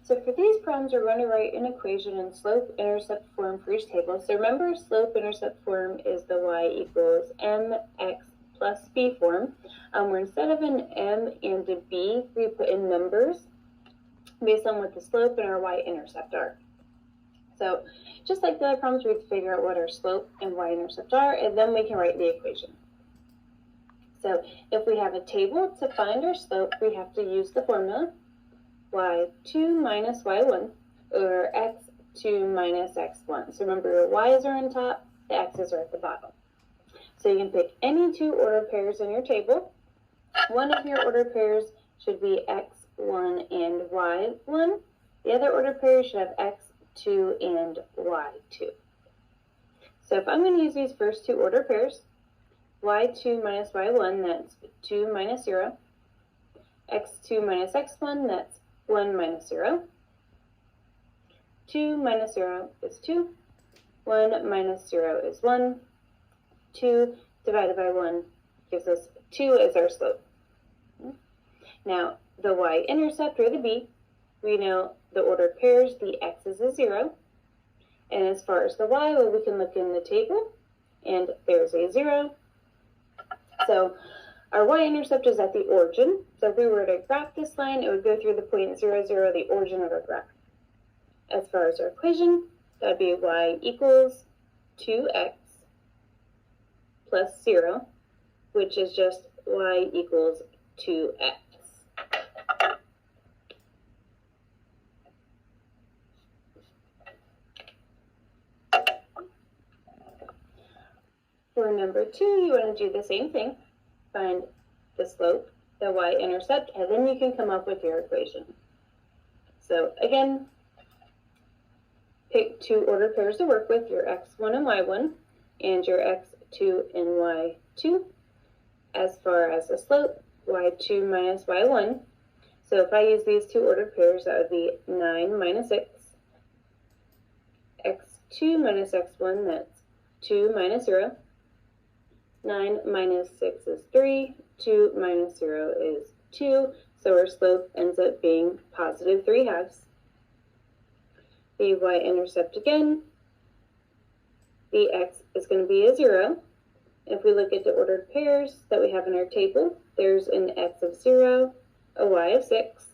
So for these problems, we're going to write an equation in slope-intercept form for each table. So remember, slope-intercept form is the y equals mx plus b form, where instead of an m and a b, we put in numbers based on what the slope and our y-intercept are. So just like the other problems, we have to figure out what our slope and y-intercept are, and then we can write the equation. So if we have a table to find our slope, we have to use the formula y2 minus y1, or x2 minus x1. So remember, your y's are on top, the x's are at the bottom. So you can pick any two order pairs in your table. One of your order pairs should be x1 and y1. The other order pair should have x2 and y2. So if I'm going to use these first two order pairs, y2 minus y1, that's 2 minus 0. x2 minus x1, that's 1 minus 0. 2 minus 0 is 2. 1 minus 0 is 1. 2 divided by 1 gives us 2 as our slope. Now, the y-intercept, or the b, we know the order pairs, the x's is 0. And as far as the y, well, we can look in the table, and there's a 0. So our y-intercept is at the origin. So if we were to graph this line, it would go through the point 0, 0, the origin of our graph. As far as our equation, that would be y equals 2x plus 0, which is just y equals 2x. For number 2, you want to do the same thing. Find the slope, the y-intercept, and then you can come up with your equation. So again, pick two order pairs to work with, your x1 and y1, and your x2 and y2. As far as the slope, y2 minus y1. So if I use these two order pairs, that would be 9 minus 6. x2 minus x1, that's 2 minus 0. 9 minus 6 is 3. 2 minus 0 is 2. So our slope ends up being positive 3/2. The y-intercept again, the x is going to be a 0. If we look at the ordered pairs that we have in our table, there's an x of 0, a y of 6.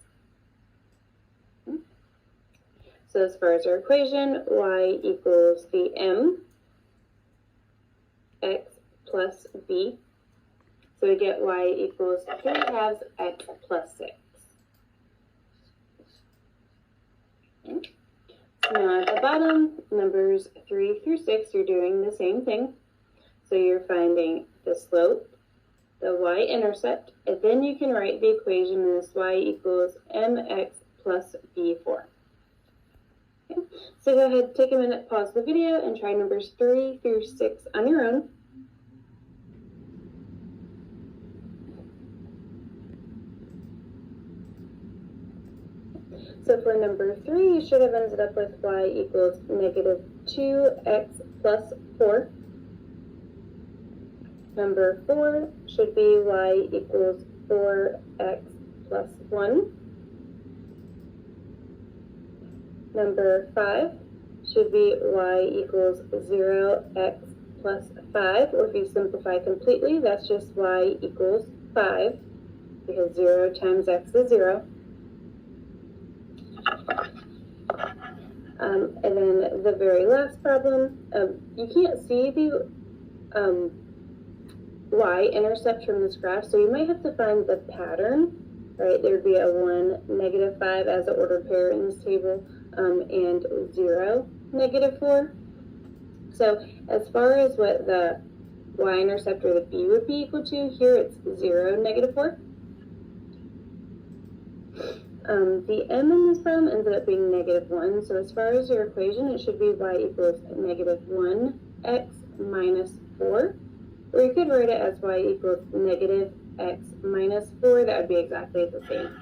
So as far as our equation, y equals the m, x plus b. So we get y equals 3/2 x plus 6. Okay. Now at the bottom, numbers 3 through 6, you're doing the same thing. So you're finding the slope, the y-intercept, and then you can write the equation as y equals mx plus b form. Okay. So go ahead, take a minute, pause the video, and try numbers 3 through 6 on your own. So for number 3, you should have ended up with y equals negative 2x plus 4. Number 4 should be y equals 4x plus 1. Number 5 should be y equals 0x plus 5, or if you simplify completely, that's just y equals 5, because 0 times x is 0. And then the very last problem, you can't see the y-intercept from this graph, so you might have to find the pattern, right? There would be a 1, negative 5 as an ordered pair in this table, and 0, negative 4. So as far as what the y-intercept or the b would be equal to, here it's 0, negative 4. The m in this problem ended up being negative 1, so as far as your equation, it should be y equals negative 1x minus 4, or you could write it as y equals negative x minus 4. That would be exactly the same.